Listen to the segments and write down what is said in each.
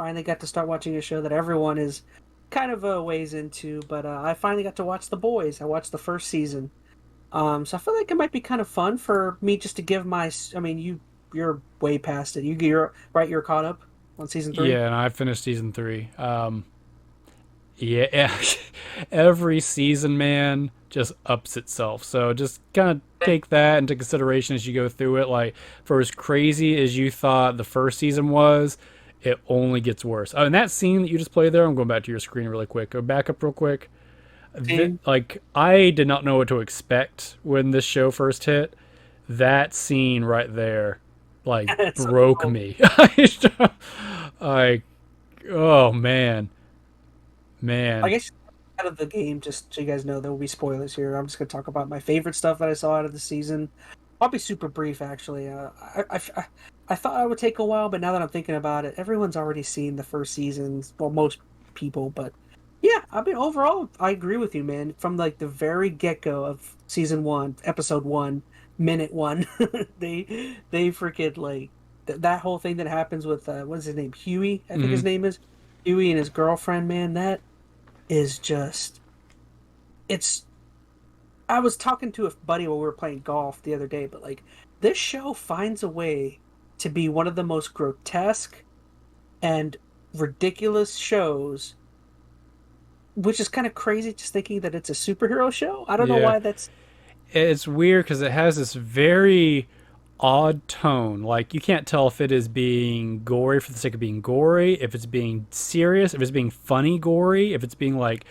finally got to start watching a show that everyone is kind of a ways into, but I finally got to watch The Boys. I watched the first season. So I feel like it might be kind of fun for me just to give my. I mean, you're way past it. You're right. You're caught up on season three. Yeah, and I finished season 3. Yeah, every season, man, just ups itself. So just kind of take that into consideration as you go through it. Like, for as crazy as you thought the first season was, it only gets worse. Oh, and that scene that you just played there, I'm going back to your screen really quick. Go back up real quick. Same. Like, I did not know what to expect when this show first hit. That scene right there, like, It's so broke cool. me. Like, oh man, I man. guess out of the game, just so you guys know, there will be spoilers here. I'm just gonna talk about my favorite stuff that I saw out of the season. I'll be super brief, actually. I thought I would take a while, but now that I'm thinking about it, everyone's already seen the first seasons. Well, most people, but yeah, I mean, overall, I agree with you, man. From like the very get go of season one, episode one, minute one, they freaking like that whole thing that happens with what's his name, Huey, I think his Mm-hmm. name is Huey and his girlfriend. Man, that is just it's I was talking to a buddy while we were playing golf the other day, but like this show finds a way to be one of the most grotesque and ridiculous shows, which is kind of crazy just thinking that it's a superhero show. I don't know Yeah, why that's it's weird because it has this very odd tone. Like, you can't tell if it is being gory for the sake of being gory, if it's being serious, if it's being funny gory, if it's being like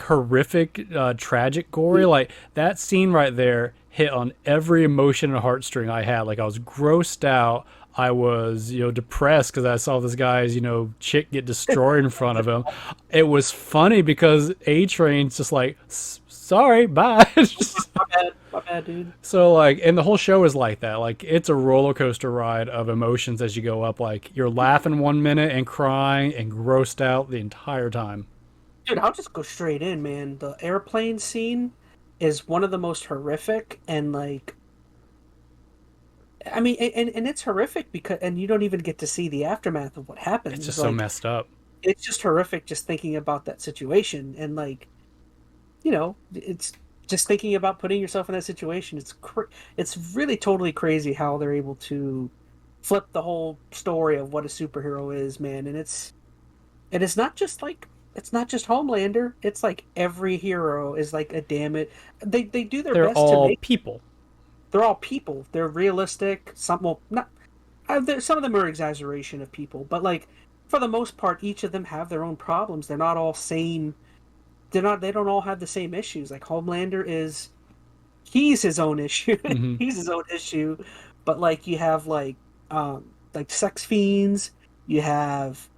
horrific, tragic gory. Like, that scene right there hit on every emotion and heartstring I had. Like, I was grossed out. I was, depressed because I saw this guy's, chick get destroyed in front of him. It was funny because A Train's just like, sorry, bye. my bad, dude. So, like, and the whole show is like that. Like, it's a roller coaster ride of emotions as you go up. Like, you're laughing 1 minute and crying and grossed out the entire time. Dude, I'll just go straight in, man. The airplane scene is one of the most horrific and like I mean, and it's horrific because, and you don't even get to see the aftermath of what It's happens. just so Like, messed up. it's just horrific just thinking about that situation. And, like, it's just thinking about putting yourself in that situation. It's really totally crazy how they're able to flip the whole story of what a superhero is, man. And it's not just Homelander. It's like every hero is like a damn it. They do their They're best to all make people. they're all people. They're realistic. Some well, not some of them are exaggeration of people, but like for the most part, each of them have their own problems. They're not all same. They're not. They don't all have the same issues. Like Homelander is, he's his own issue. Hmm. He's his own issue. But like you have like sex fiends. You have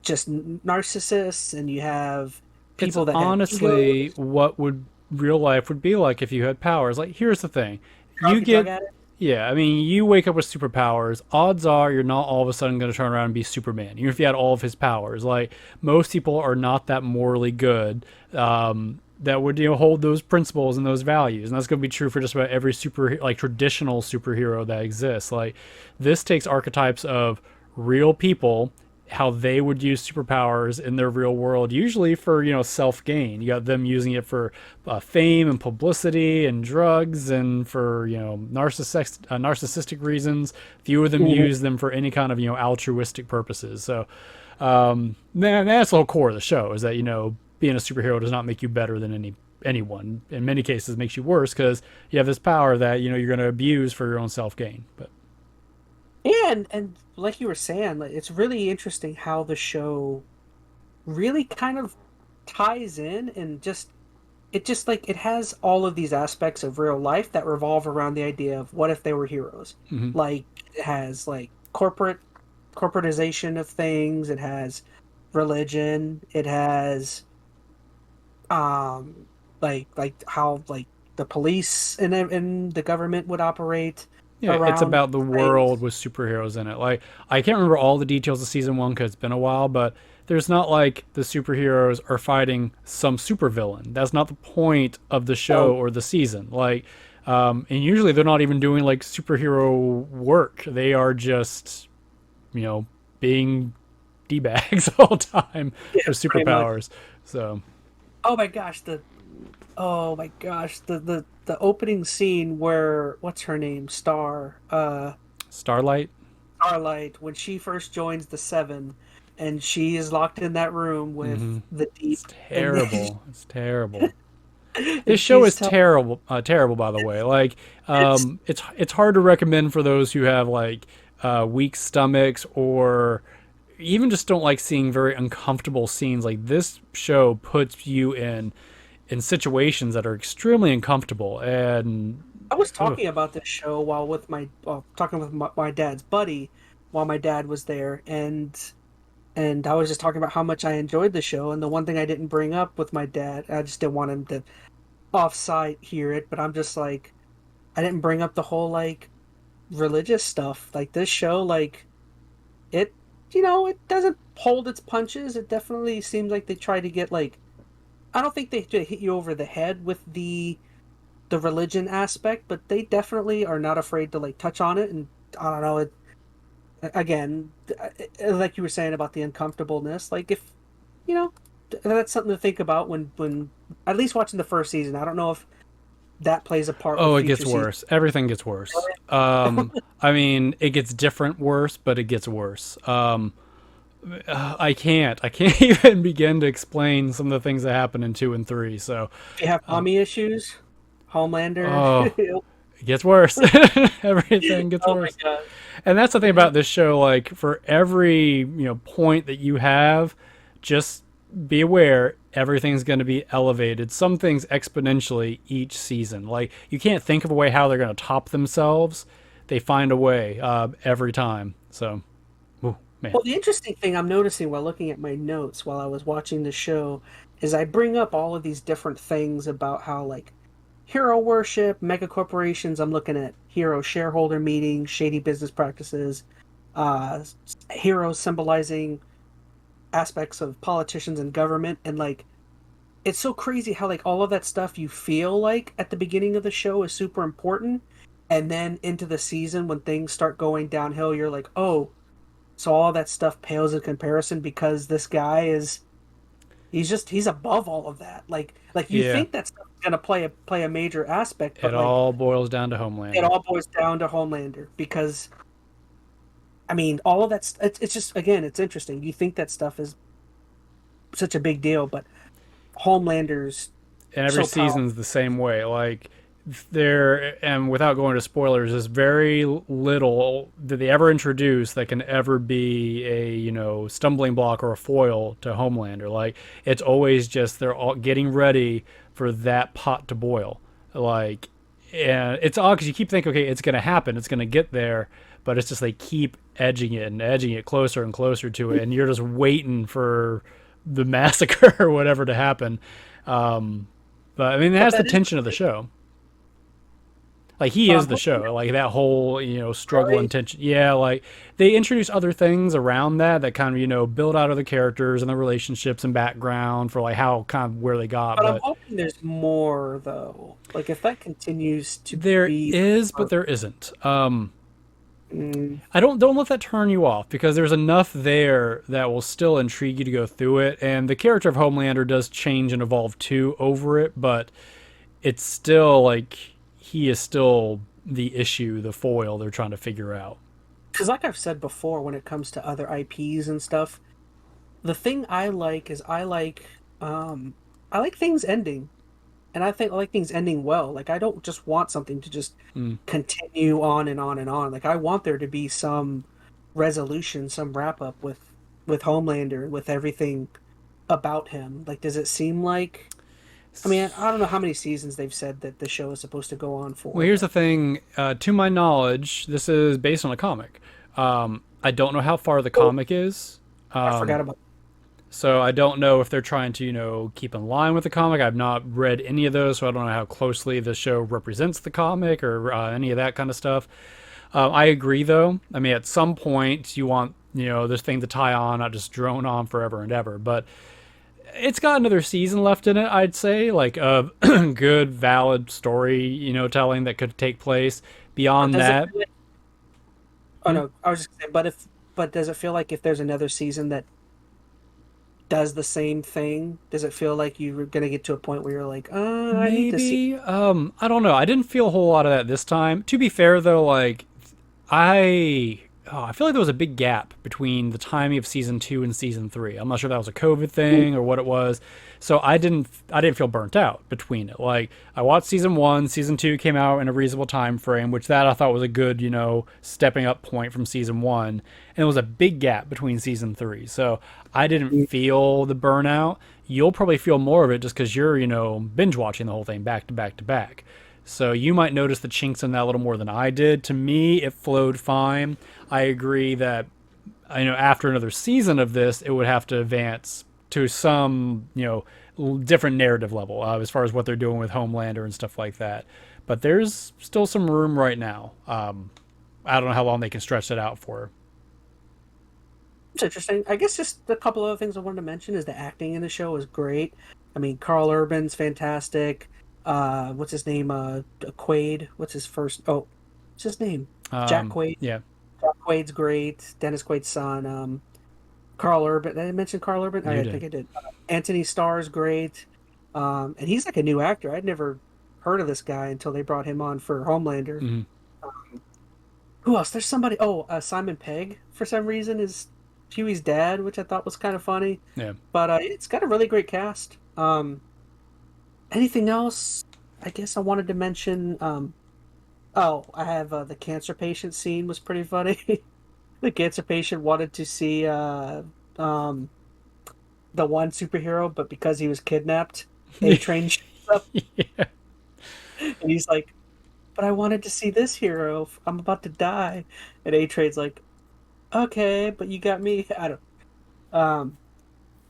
just narcissists, and you have It's people that have honestly egos. what would real life would be like if you had powers. Like, here's the thing. You Drug get addict. Yeah, I mean, you wake up with superpowers. Odds are you're not all of a sudden going to turn around and be Superman, even if you had all of his powers. Like, most people are not that morally good, that would hold those principles and those values, and that's going to be true for just about every traditional superhero that exists. Like, this takes archetypes of real people, how they would use superpowers in their real world, usually for self gain. You got them using it for fame and publicity and drugs, and for narcissistic reasons. Few of them Mhm. use them for any kind of altruistic purposes. So, man, that's the whole core of the show, is that being a superhero does not make you better than anyone. In many cases, it makes you worse because you have this power that you're going to abuse for your own self gain. But Yeah, and like you were saying, like it's really interesting how the show really kind of ties in and just like it has all of these aspects of real life that revolve around the idea of what if they were heroes. mhm. Like it has like corporatization of things, it has religion, it has like how like the police and the government would operate Yeah, it's around about the world things. with superheroes in it. Like, I can't remember all the details of season 1 because it's been a while, but there's not like the superheroes are fighting some supervillain. That's not the point of the show Oh, or the season. Like, and usually they're not even doing like superhero work. They are just, you know, being d bags all the time Yeah, with pretty much. superpowers. So Oh my gosh, the opening scene where what's her name? Starlight. Starlight, when she first joins the Seven and she is locked in that room with the It's Deep and terrible. It's terrible. This and show she's is telling terrible. Terrible, by the way. Like, it's it's hard to recommend for those who have like weak stomachs or even just don't like seeing very uncomfortable scenes. Like this show puts you in situations that are extremely uncomfortable and I was ugh. talking about this show talking with my dad's buddy while my dad was there and I was just talking about how much I enjoyed the show and the one thing I didn't bring up with my dad, I just didn't want him to off-site hear it, but I'm just like I didn't bring up the whole like religious stuff. Like this show, like it, it doesn't hold its punches. It definitely seems like they try to get like I don't think they hit you over the head with the religion aspect, but they definitely are not afraid to like touch on it. And I don't know, again, like you were saying about the uncomfortableness. Like if you know, that's something to think about when at least watching the first season. I don't know if that plays a part with Oh, it future gets seasons. worse. Everything gets worse. I mean, it gets different worse, but it gets worse. I can't even begin to explain some of the things that happen in 2 and 3. So, If you have mommy issues, Homelander. oh, it gets worse. Everything gets Oh my worse. god. And that's the thing about this show. Like for every point that you have, just be aware everything's going to be elevated. Some things exponentially each season. Like you can't think of a way how they're going to top themselves. They find a way every time. So, ooh, man. Well, the interesting thing I'm noticing while looking at my notes while I was watching the show is I bring up all of these different things about how like hero worship, mega corporations. I'm looking at hero shareholder meetings, shady business practices, uh, heroes symbolizing aspects of politicians and government, and like it's so crazy how like all of that stuff you feel like at the beginning of the show is super important, and then into the season when things start going downhill, you're like, oh, so all that stuff pales in comparison because this guy is he's above all of that. Like you Yeah, think that stuff's gonna play a major aspect, it but like all boils down to it Homelander. all boils down to Homelander because I mean all of that it's just again it's interesting. You think that stuff is such a big deal, but Homelander's And every so powerful. season's the same way. Like there, and without going to spoilers, there's very little that they ever introduce that can ever be a stumbling block or a foil to Homelander. Like it's always just they're all getting ready for that pot to boil. Like, and it's odd because you keep thinking, okay, it's gonna happen, it's gonna get there, but it's just they keep edging it and edging it closer and closer to it, and you're just waiting for the massacre or whatever to happen. Um, but I mean, But that's the that is tension of the show. Like he is the Homelander, show. Like that whole struggle and really? tension. Yeah, like they introduce other things around that kind of build out other characters and the relationships and background for like how kind of where they got. But I'm But hoping there's more though. Like if that continues to there be is, but there isn't. mm, I don't let that turn you off because there's enough there that will still intrigue you to go through it. And the character of Homelander does change and evolve too over it, but it's still like he is still the issue, the foil they're trying to figure out. because like I've said before, when it comes to other IPs and stuff, the thing I like is I like things ending. And I think I like things ending well. Like I don't just want something to just Mm. continue on and on and on. Like I want there to be some resolution, some wrap up with Homelander, with everything about him. Like does it seem like I mean, I don't know how many seasons they've said that the show is supposed to go on Well, for, here's the but thing. To my knowledge, this is based on a comic. I don't know how far the oh, comic is. I forgot about So I don't know if they're trying to, keep in line with the comic. I've not read any of those, so I don't know how closely the show represents the comic or any of that kind of stuff. I agree, though. I mean, at some point, you want, this thing to tie on, not just drone on forever and ever. But it's got another season left in it, I'd say, like a good, valid story, telling that could take place. but Beyond does it that, feel like, oh hmm? no, I was just saying, but does it feel like if there's another season that does the same thing? Does it feel like you're gonna get to a point where you're like, I need to see? Maybe. I don't know. I didn't feel a whole lot of that this time. To be fair, though, like I feel like there was a big gap between the timing of season 2 and season 3. I'm not sure if that was a COVID thing or what it was. So I didn't feel burnt out between it. Like I watched season 1, season 2 came out in a reasonable time frame, which that I thought was a good, stepping up point from season 1. And there was a big gap between season 3. So I didn't feel the burnout. You'll probably feel more of it just cuz you're, binge watching the whole thing back to back to back. So you might notice the chinks in that a little more than I did. To me, it flowed fine. I agree that after another season of this, it would have to advance to some different narrative level as far as what they're doing with Homelander and stuff like that. But there's still some room right now. I don't know how long they can stretch that out for. It's interesting. I guess just a couple other things I wanted to mention is the acting in the show is great. I mean, Carl Urban's fantastic. What's his name? Quaid. What's his first? Oh, what's his name? Jack Quaid. Yeah. Jack Quaid's great. Dennis Quaid's son. Carl Urban. Did I mention Carl Urban? I think I did. Anthony Starr's great. And he's like a new actor. I'd never heard of this guy until they brought him on for Homelander. Who else? There's somebody. Oh, Simon Pegg for some reason is Huey's dad, which I thought was kind of funny. Yeah. But it's got a really great cast. Anything else? I guess I wanted to mention. I have the cancer patient scene was pretty funny. The cancer patient wanted to see the one superhero, but because he was kidnapped, A-Train shows up, Yeah. and he's like, "But I wanted to see this hero. I'm about to die." And A-Train's like, "Okay, but you got me." I don't.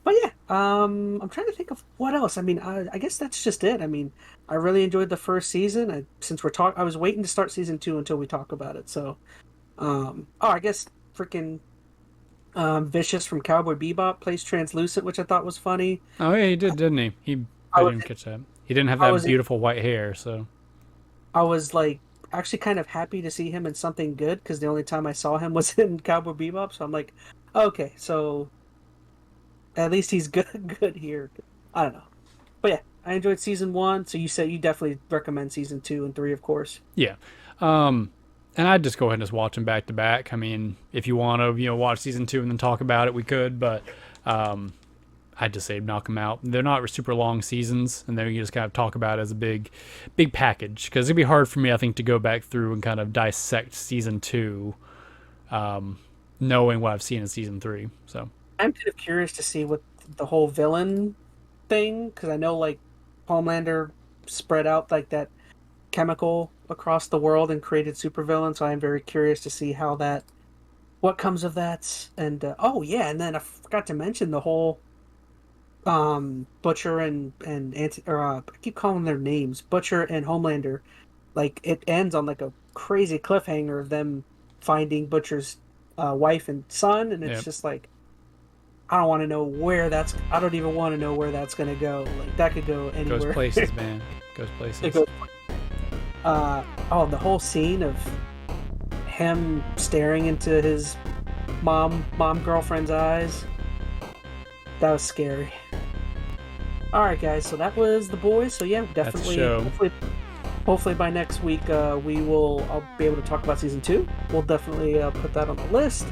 But yeah, I'm trying to think of what else. I mean, I guess that's just it. I mean, I really enjoyed the first season. I was waiting to start season 2 until we talk about it. So, I guess freaking Vicious from Cowboy Bebop plays Translucent, which I thought was funny. Oh yeah, he did, didn't he? I didn't catch that. He didn't have that beautiful white hair, so I was like actually kind of happy to see him in something good because the only time I saw him was in Cowboy Bebop. So I'm like, okay, so at least he's good here. I don't know. But yeah, I enjoyed season 1. So you said you definitely recommend season 2 and 3, of course. yeah. And I'd just go ahead and just watch them back to back. I mean, if you want to, watch season 2 and then talk about it, we could. But I'd just say knock them out. They're not super long seasons, and then you just kind of talk about it as a big package. Because it'd be hard for me, I think, to go back through and kind of dissect season 2, knowing what I've seen in season 3. So I'm kind of curious to see what the whole villain thing, because I know like Homelander spread out like that chemical across the world and created supervillains. So I'm very curious to see what comes of that. And and then I forgot to mention the whole Butcher and I keep calling their names Butcher and Homelander. Like it ends on like a crazy cliffhanger of them finding Butcher's wife and son, and it's just like I don't want to know where that's. I don't even want to know where that's gonna go. Like that could go anywhere. Goes places, man. Goes places. The whole scene of him staring into his mom girlfriend's eyes. That was scary. All right, guys. So that was The Boys. So yeah, definitely. Hopefully by next week I'll be able to talk about season 2. We'll definitely put that on the list.